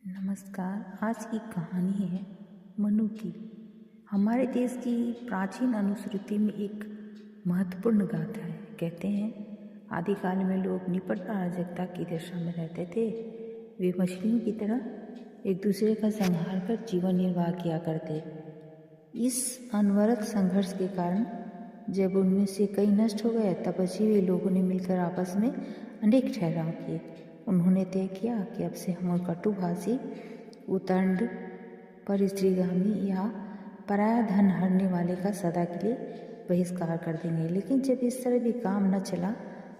नमस्कार। आज की कहानी है मनु की। हमारे देश की प्राचीन अनुश्रुति में एक महत्वपूर्ण गाथा है। कहते हैं आदिकाल में लोग निपट अराजकता की दशा में रहते थे। वे मछलियों की तरह एक दूसरे का संहार कर जीवन निर्वाह किया करते। इस अनवरत संघर्ष के कारण जब उनमें से कई नष्ट हो गए तब बचे हुए लोगों ने मिलकर आपस में अनेक ठहराव किए। उन्होंने तय किया कि अब से हम कटुभाषी, उतंड, परिस्त्रीगामी या पराया धन हरने वाले का सदा के लिए बहिष्कार कर देंगे। लेकिन जब इस तरह भी काम न चला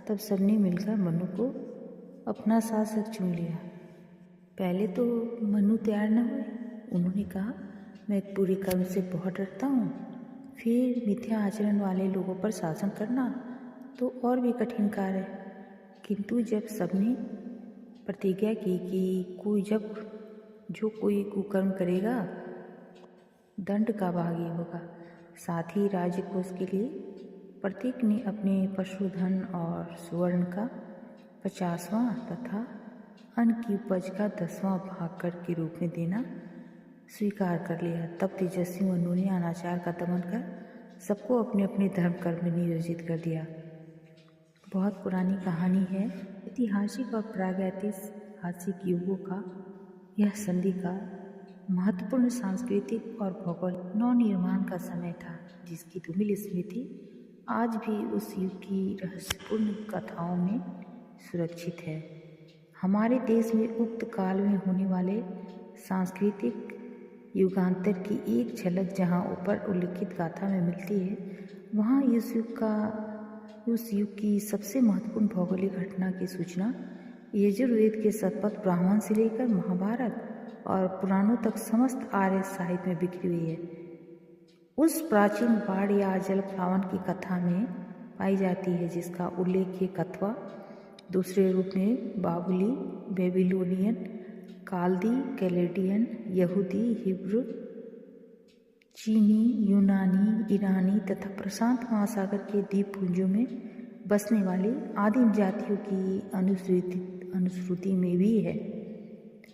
तब सबने मिलकर मनु को अपना शासक चुन लिया। पहले तो मनु तैयार न हुए। उन्होंने कहा, मैं एक बुरे कर्म से बहुत डरता हूँ। फिर मिथ्या आचरण वाले लोगों पर शासन करना तो और भी कठिन कार्य है। किंतु जब सबने प्रतिज्ञा की कि कोई कुकर्म करेगा दंड का भागी होगा, साथ ही राज्य कोष के लिए प्रत्येक ने अपने पशुधन और सुवर्ण का 50वां तथा अन्न की उपज का 10वां भाग कर के रूप में देना स्वीकार कर लिया। तब तेजस्वी मनु ने अनाचार का दमन कर सबको अपने अपने धर्म कर्म में नियोजित कर दिया। बहुत पुरानी कहानी है। ऐतिहासिक और प्रागैतिहासिक युगों का यह संधि का महत्वपूर्ण सांस्कृतिक और भौगोलिक नवनिर्माण का समय था, जिसकी धूमिल स्मृति आज भी उस युग की रहस्यपूर्ण कथाओं में सुरक्षित है। हमारे देश में उक्त काल में होने वाले सांस्कृतिक युगांतर की एक झलक जहाँ ऊपर उल्लिखित गाथा में मिलती है, वहाँ उस युग की सबसे महत्वपूर्ण भौगोलिक घटना की सूचना यजुर्वेद के शतपथ ब्राह्मण से लेकर महाभारत और पुराणों तक समस्त आर्य साहित्य में बिखरी हुई है। उस प्राचीन बाढ़ या जल प्लावन की कथा में पाई जाती है, जिसका उल्लेख ये कथवा दूसरे रूप में बाबुली, बेबीलोनियन, काल्दी, कैलेडियन, यहूदी, हिब्रू, चीनी, यूनानी, ईरानी तथा प्रशांत महासागर के द्वीपपुंजों में बसने वाली आदिम जातियों की अनुश्रुति में भी है।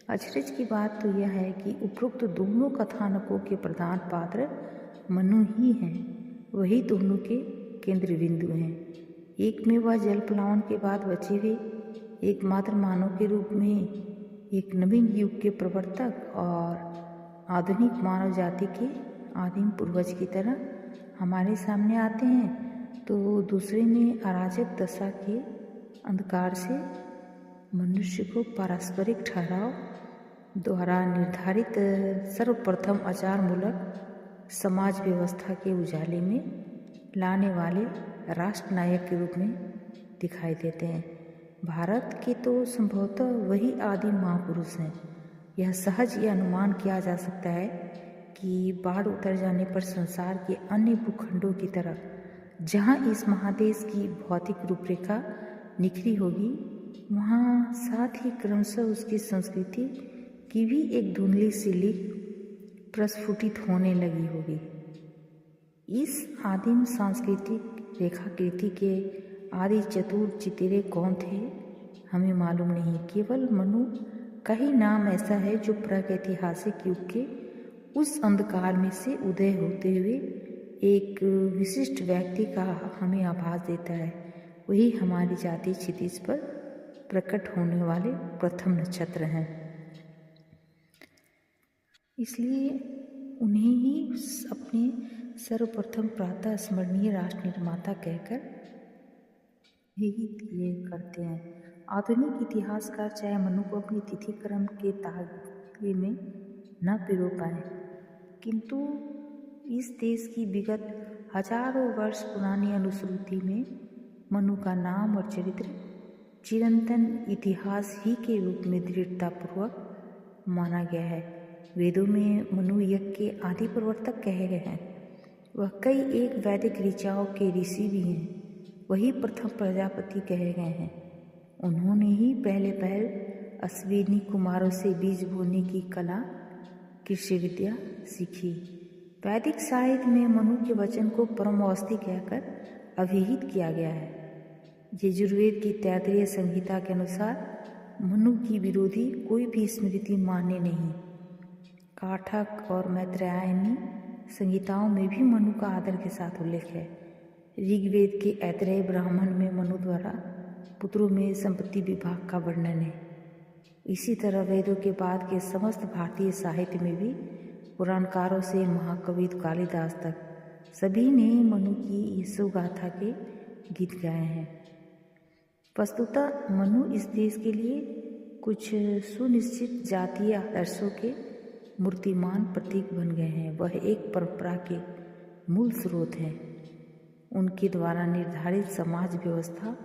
अचरज की बात तो यह है कि उपरोक्त दोनों कथानकों के प्रधान पात्र मनु ही हैं। वही दोनों के केंद्र बिंदु हैं। एक में वह जल प्लावन के बाद बचे हुए एकमात्र मानव के रूप में एक नवीन युग के प्रवर्तक और आधुनिक मानव जाति के आदिम पूर्वज की तरह हमारे सामने आते हैं, तो दूसरे में अराजक दशा के अंधकार से मनुष्य को पारस्परिक ठहराव द्वारा निर्धारित सर्वप्रथम आचार मूलक समाज व्यवस्था के उजाले में लाने वाले राष्ट्र नायक के रूप में दिखाई देते हैं। भारत के तो संभवतः वही आदिम महापुरुष हैं। यह सहज यह अनुमान किया जा सकता है कि बाढ़ उतर जाने पर संसार के अन्य भूखंडों की तरह जहाँ इस महादेश की भौतिक रूपरेखा निखरी होगी, वहाँ साथ ही क्रमशः उसकी संस्कृति की भी एक धुंधली सी लीक प्रस्फुटित होने लगी होगी। इस आदिम सांस्कृतिक रेखाकृति के आदि चतुर चितिरे कौन थे हमें मालूम नहीं। केवल मनु का ही नाम ऐसा है जो प्रागैतिहासिक युग के उस अंधकार में से उदय होते हुए एक विशिष्ट व्यक्ति का हमें आभास देता है। वही हमारी जाति क्षितिज पर प्रकट होने वाले प्रथम नक्षत्र हैं। इसलिए उन्हें ही अपने सर्वप्रथम प्रातः स्मरणीय राष्ट्र निर्माता कहकर ये करते हैं। आधुनिक इतिहासकार चाहे मनु को अपनी तिथि क्रम के तागे में न पिरो पाए, किंतु इस देश की विगत हजारों वर्ष पुरानी अनुश्रुति में मनु का नाम और चरित्र चिरंतन इतिहास ही के रूप में दृढ़तापूर्वक माना गया है। वेदों में मनु यज्ञ के आदि प्रवर्तक कहे गए हैं। वह कई एक वैदिक ऋचाओं के ऋषि भी हैं। वही प्रथम प्रजापति कहे गए हैं। उन्होंने ही पहले अश्विनी कुमारों से बीज बोने की कला, कृषि विद्या सीखी। वैदिक साहित्य में मनु के वचन को परमौस्ती कहकर अभिहित किया गया है। यजुर्वेद की तैत्तिरीय संहिता के अनुसार मनु की विरोधी कोई भी स्मृति मान्य नहीं। काठक और मैत्रेयायनी संहिताओं में भी मनु का आदर के साथ उल्लेख है। ऋग्वेद के ऐतरेय ब्राह्मण में मनु द्वारा पुत्रों में संपत्ति विभाग का वर्णन है। इसी तरह वेदों के बाद के समस्त भारतीय साहित्य में भी पुराणकारों से महाकवि कालिदास तक सभी ने मनु की यशो गाथा के गीत गाए हैं। वस्तुतः मनु इस देश के लिए कुछ सुनिश्चित जातीय आदर्शों के मूर्तिमान प्रतीक बन गए हैं। वह एक परंपरा के मूल स्रोत हैं। उनके द्वारा निर्धारित समाज व्यवस्था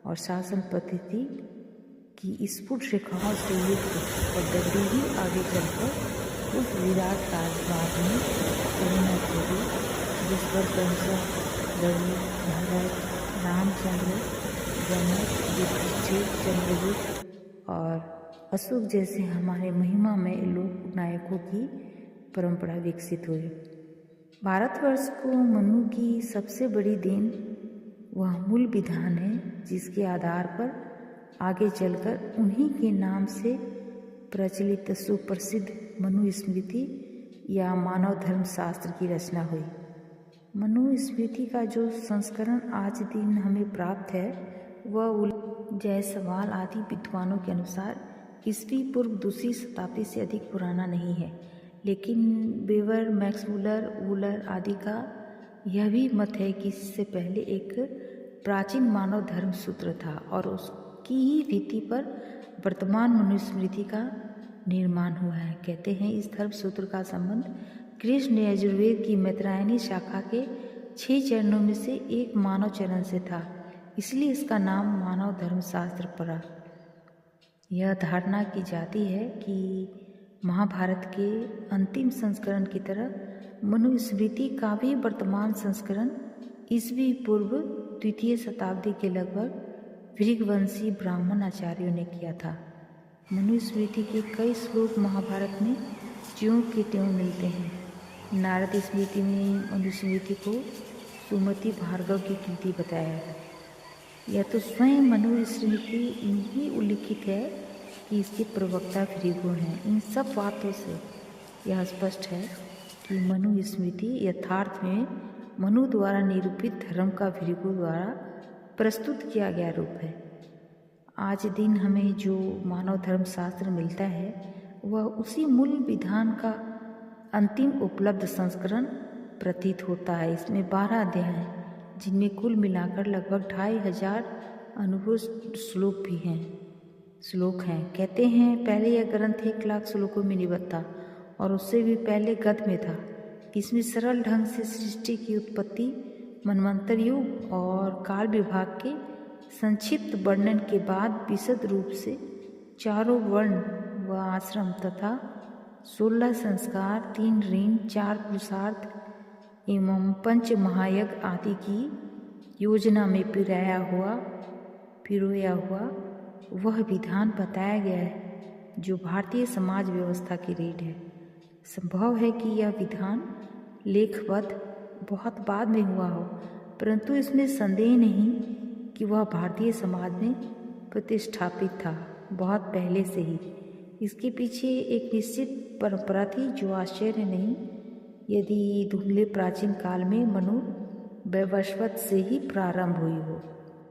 और शासन पद्धति की स्फुट रेखाओं से युक्त पद्धति ही आगे चलकर उस विराट राजवाद में परिणत होगी जिस पर कंसा, रवि, भरत, रामचंद्र, जनक, युधिष्ठिर, चंद्रगुप्त और अशोक जैसे हमारे महिमा में लोक नायकों की परंपरा विकसित हुई। भारतवर्ष को मनु की सबसे बड़ी देन वह मूल विधान है जिसके आधार पर आगे चलकर उन्हीं के नाम से प्रचलित सुप्रसिद्ध मनु स्मृति या मानव धर्म शास्त्र की रचना हुई। मनु स्मृति का जो संस्करण आज दिन हमें प्राप्त है वह जायसवाल आदि विद्वानों के अनुसार ईस्वी पूर्व दूसरी शताब्दी से अधिक पुराना नहीं है, लेकिन बेवर, मैक्समुलर, वुलर आदि का यह भी मत है कि इससे पहले एक प्राचीन मानव धर्म सूत्र था और उसकी ही भित्ति पर वर्तमान मनुस्मृति का निर्माण हुआ है। कहते हैं इस धर्म सूत्र का संबंध कृष्ण यजुर्वेद की मैत्रेयायनी शाखा के 6 चरणों में से एक मानव चरण से था, इसलिए इसका नाम मानव धर्म शास्त्र पड़ा। यह धारणा की जाती है कि महाभारत के अंतिम संस्करण की तरह मनुस्मृति का भी वर्तमान संस्करण ईस्वी पूर्व द्वितीय शताब्दी के लगभग भृगवंशी ब्राह्मण आचार्यों ने किया था। मनुस्मृति के कई श्लोक महाभारत में ज्यों के त्यों मिलते हैं। नारद स्मृति में मनुस्मृति को सुमति भार्गव की कृति बताया है। यह तो स्वयं मनुस्मृति इनही उल्लिखित है कि इसके प्रवक्ता भृगु हैं। इन सब बातों से यह स्पष्ट है कि मनुस्मृति यथार्थ में मनु द्वारा निरूपित धर्म का भृगु द्वारा प्रस्तुत किया गया रूप है। आज दिन हमें जो मानव धर्म शास्त्र मिलता है वह उसी मूल विधान का अंतिम उपलब्ध संस्करण प्रतीत होता है। इसमें 12 अध्याय हैं जिनमें कुल मिलाकर लगभग 2500 अनुभव श्लोक हैं। कहते हैं पहले यह ग्रंथ 1 लाख श्लोकों में निबद्ध था और उससे भी पहले गद्य में था। इसमें सरल ढंग से सृष्टि की उत्पत्ति, मनवंतर युग और काल विभाग के संक्षिप्त वर्णन के बाद विशद रूप से चारों वर्ण व आश्रम तथा 16 संस्कार, 3 ऋण, 4 पुरुषार्थ एवं 5 महायज्ञ आदि की योजना में पिरोया हुआ वह विधान बताया गया है जो भारतीय समाज व्यवस्था की रीढ़ है। संभव है कि यह विधान लेखबद्ध बहुत बाद में हुआ हो, परंतु इसमें संदेह नहीं कि वह भारतीय समाज में प्रतिष्ठापित था बहुत पहले से ही। इसके पीछे एक निश्चित परंपरा थी जो आश्चर्य नहीं यदि धुंधले प्राचीन काल में मनु वैवस्वत से ही प्रारंभ हुई हो।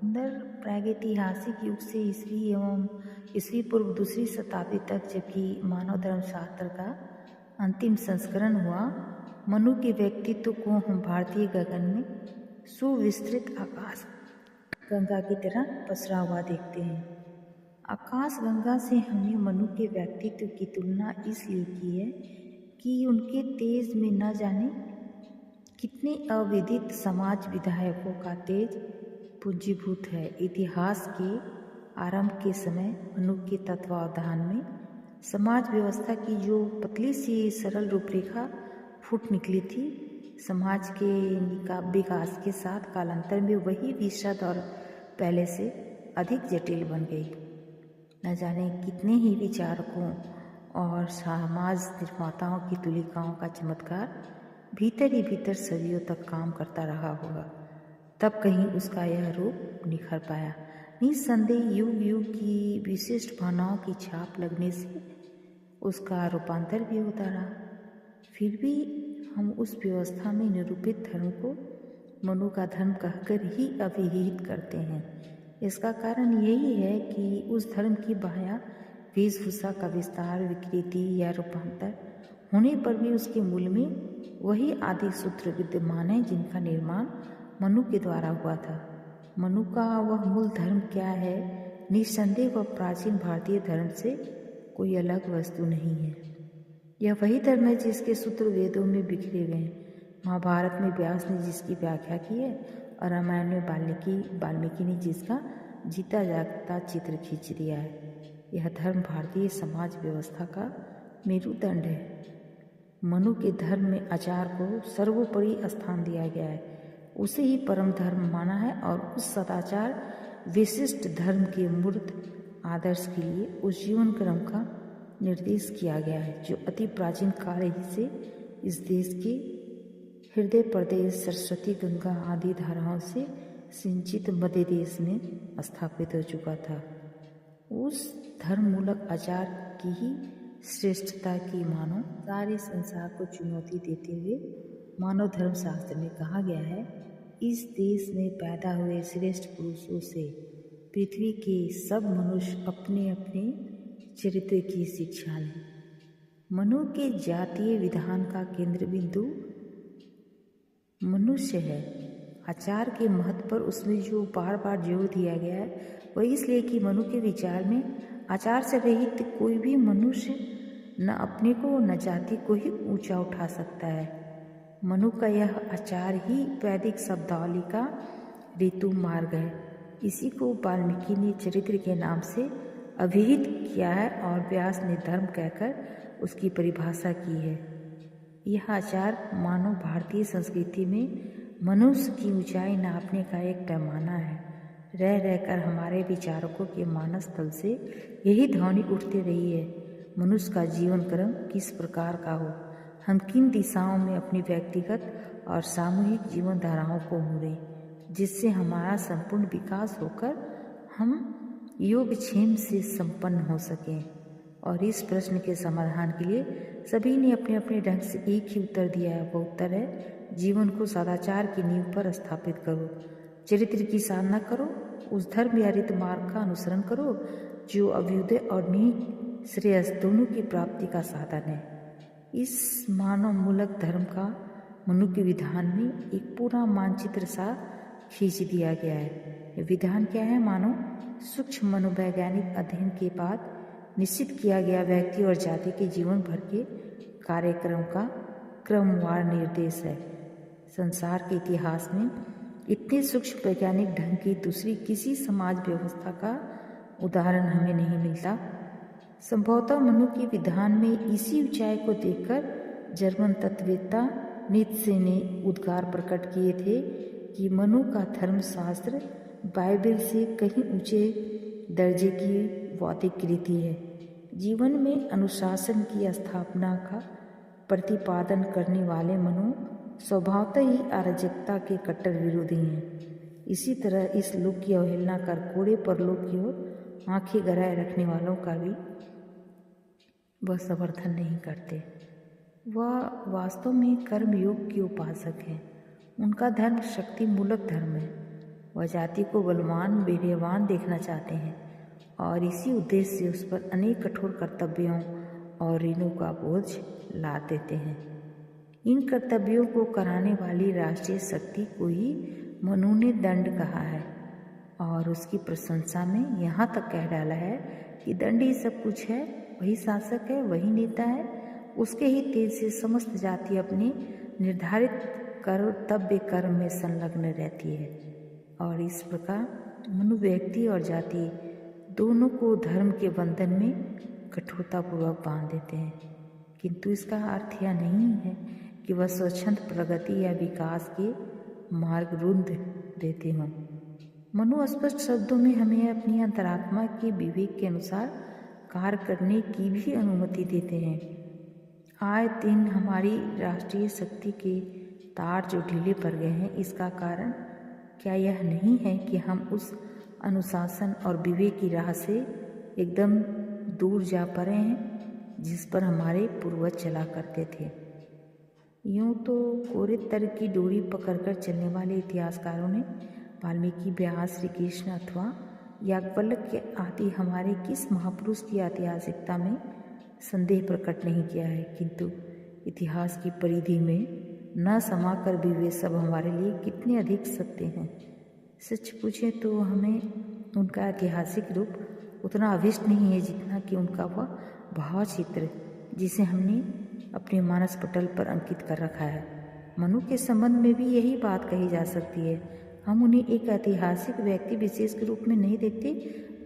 अंदर प्रागैतिहासिक युग से ईस्वी एवं ईस्वी पूर्व दूसरी शताब्दी तक जबकि मानव धर्म शास्त्र का अंतिम संस्करण हुआ, मनु के व्यक्तित्व को हम भारतीय गगन में सुविस्तृत आकाश गंगा की तरह पसरा हुआ देखते हैं। आकाश गंगा से हमने मनु के व्यक्तित्व की तुलना इसलिए की है कि उनके तेज में न जाने कितने अविदित समाज विधायकों का तेज पूंजीभूत है। इतिहास के आरंभ के समय मनु के तत्वावधान में समाज व्यवस्था की जो पतली सी सरल रूपरेखा फूट निकली थी, समाज के विकास के साथ कालांतर में वही विशद और पहले से अधिक जटिल बन गई। न जाने कितने ही विचारकों और समाज निर्माताओं की तुलिकाओं का चमत्कार भीतर ही भीतर सदियों तक काम करता रहा होगा, तब कहीं उसका यह रूप निखर पाया। निस्संदेह युग युग की विशिष्ट भावनाओं की छाप लगने से उसका रूपांतर भी होता रहा। फिर भी हम उस व्यवस्था में निरूपित धर्म को मनु का धर्म कहकर ही अभिहित करते हैं। इसका कारण यही है कि उस धर्म की बाह्य वेशभूषा का विस्तार, विकृति या रूपांतर होने पर भी उसके मूल में वही आदि सूत्र विद्यमान है जिनका निर्माण मनु के द्वारा हुआ था। मनु का वह मूल धर्म क्या है? निस्संदेह वह प्राचीन भारतीय धर्म से कोई अलग वस्तु नहीं है। यह वही धर्म है जिसके सूत्र वेदों में बिखरे हुए हैं, महाभारत में व्यास ने जिसकी व्याख्या की है और रामायण में वाल्मीकि ने जिसका जीता जागता चित्र खींच दिया है। यह धर्म भारतीय समाज व्यवस्था का मेरुदंड है। मनु के धर्म में आचार को सर्वोपरि स्थान दिया गया है, उसे ही परम धर्म माना है और उस सदाचार विशिष्ट धर्म के मूर्त आदर्श के लिए उस जीवन क्रम का निर्देश किया गया है जो अति प्राचीन काल ही से इस देश के हृदय प्रदेश सरस्वती, गंगा आदि धाराओं से सिंचित मध्य देश में स्थापित हो चुका था। उस धर्म मूलक आचार की ही श्रेष्ठता की मानो सारे संसार को चुनौती देते हुए मानव धर्म शास्त्र में कहा गया है, इस देश में पैदा हुए श्रेष्ठ पुरुषों से पृथ्वी के सब मनुष्य अपने अपने चरित्र की शिक्षा लें। मनु के जातीय विधान का केंद्र बिंदु मनुष्य है। आचार के महत्व पर उसमें जो बार बार जोर दिया गया है वह इसलिए कि मनु के विचार में आचार से रहित कोई भी मनुष्य न अपने को न जाति को ही ऊंचा उठा सकता है। मनु का यह आचार ही वैदिक शब्दावली का ऋतु मार्ग है। इसी को वाल्मीकि ने चरित्र के नाम से अभिहित किया है और व्यास ने धर्म कहकर उसकी परिभाषा की है। यह आचार मानव भारतीय संस्कृति में मनुष्य की ऊंचाई नापने का एक पैमाना है। रह रहकर हमारे विचारकों के मानस तल से यही ध्वनि उठती रही है, मनुष्य का जीवन क्रम किस प्रकार का हो, हम किन दिशाओं में अपनी व्यक्तिगत और सामूहिक जीवन धाराओं को मोड़ें, जिससे हमारा संपूर्ण विकास होकर हम योगक्षेम से संपन्न हो सकें। और इस प्रश्न के समाधान के लिए सभी ने अपने अपने ढंग से एक ही उत्तर दिया है। वो उत्तर है, जीवन को सदाचार की नींव पर स्थापित करो, चरित्र की साधना करो, उस धर्म या रीत मार्ग का अनुसरण करो जो अभ्युदय और निहित श्रेयस दोनों की प्राप्ति का साधन है। इस मानव मूलक धर्म का मनु के विधान में एक पूरा मानचित्र सा खींच दिया गया है। विधान क्या है? मानो सूक्ष्म मनोवैज्ञानिक अध्ययन के बाद निश्चित किया गया व्यक्ति और जाति के जीवन भर के कार्यक्रम का क्रमवार निर्देश है। संसार के इतिहास में इतने सूक्ष्म वैज्ञानिक ढंग की दूसरी किसी समाज व्यवस्था का उदाहरण हमें नहीं मिलता। संभवतः मनु के विधान में इसी ऊंचाई को देखकर जर्मन तत्ववेत्ता नीत्शे ने उद्गार प्रकट किए थे कि मनु का धर्मशास्त्र बाइबल से कहीं ऊंचे दर्जे की बौद्धिक कृति है। जीवन में अनुशासन की स्थापना का प्रतिपादन करने वाले मनु स्वभावतः ही अराजकता के कट्टर विरोधी हैं। इसी तरह इस लोक की अवहेलना कर कोड़े परलोक की ओर आंखें गराए रखने वालों का भी वह समर्थन नहीं करते। वह वास्तव में कर्मयोग के उपासक हैं। उनका धर्म शक्ति मूलक धर्म है। वह जाति को बलवान वीर्यवान देखना चाहते हैं और इसी उद्देश्य से उस पर अनेक कठोर कर्तव्यों और ऋणों का बोझ लाद देते हैं। इन कर्तव्यों को कराने वाली राष्ट्रीय शक्ति को ही मनु ने दंड कहा है और उसकी प्रशंसा में यहाँ तक कह डाला है कि दंड ही सब कुछ है, वही शासक है, वही नेता है। उसके ही तेज से समस्त जाति अपने निर्धारित कर्तव्य कर्म में संलग्न रहती है और इस प्रकार मनु व्यक्ति और जाति दोनों को धर्म के बंधन में कठोरतापूर्वक बांध देते हैं। किंतु इसका अर्थ यह नहीं है कि वह स्वच्छंद प्रगति या विकास के मार्ग रुंध देते हों। मनु स्पष्ट शब्दों में हमें अपनी अंतरात्मा के विवेक के अनुसार कार्य करने की भी अनुमति देते हैं। आए दिन हमारी राष्ट्रीय शक्ति के तार जो ढीले पड़ गए हैं, इसका कारण क्या यह नहीं है कि हम उस अनुशासन और विवेक की राह से एकदम दूर जा पड़े हैं जिस पर हमारे पूर्वज चला करते थे। यूँ तो कोरे तर की डोरी पकड़कर चलने वाले इतिहासकारों ने वाल्मीकि, व्यास, श्री कृष्ण अथवा याज्ञवल्क्य के आदि हमारे किस महापुरुष की ऐतिहासिकता में संदेह प्रकट नहीं किया है, किंतु इतिहास की परिधि में न समाकर भी वे सब हमारे लिए कितने अधिक सत्य हैं। सच पूछें तो हमें उनका ऐतिहासिक रूप उतना अभिष्ट नहीं है जितना कि उनका वह भावचित्र जिसे हमने अपने मानस पटल पर अंकित कर रखा है। मनु के संबंध में भी यही बात कही जा सकती है। हम उन्हें एक ऐतिहासिक व्यक्ति विशेष के रूप में नहीं देखते,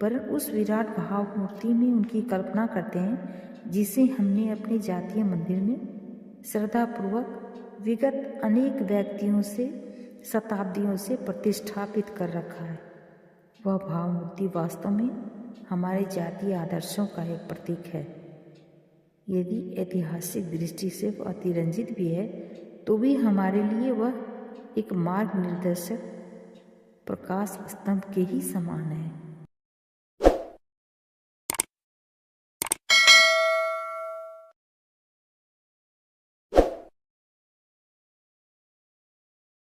पर उस विराट भाव मूर्ति में उनकी कल्पना करते हैं जिसे हमने अपने जातीय मंदिर में श्रद्धापूर्वक विगत अनेक व्यक्तियों से शताब्दियों से प्रतिष्ठापित कर रखा है। वह भाव मूर्ति वास्तव में हमारे जातीय आदर्शों का एक प्रतीक है। यदि ऐतिहासिक दृष्टि से वह अतिरंजित भी है तो भी हमारे लिए वह एक मार्ग निर्देशक प्रकाश स्तंभ के ही समान है।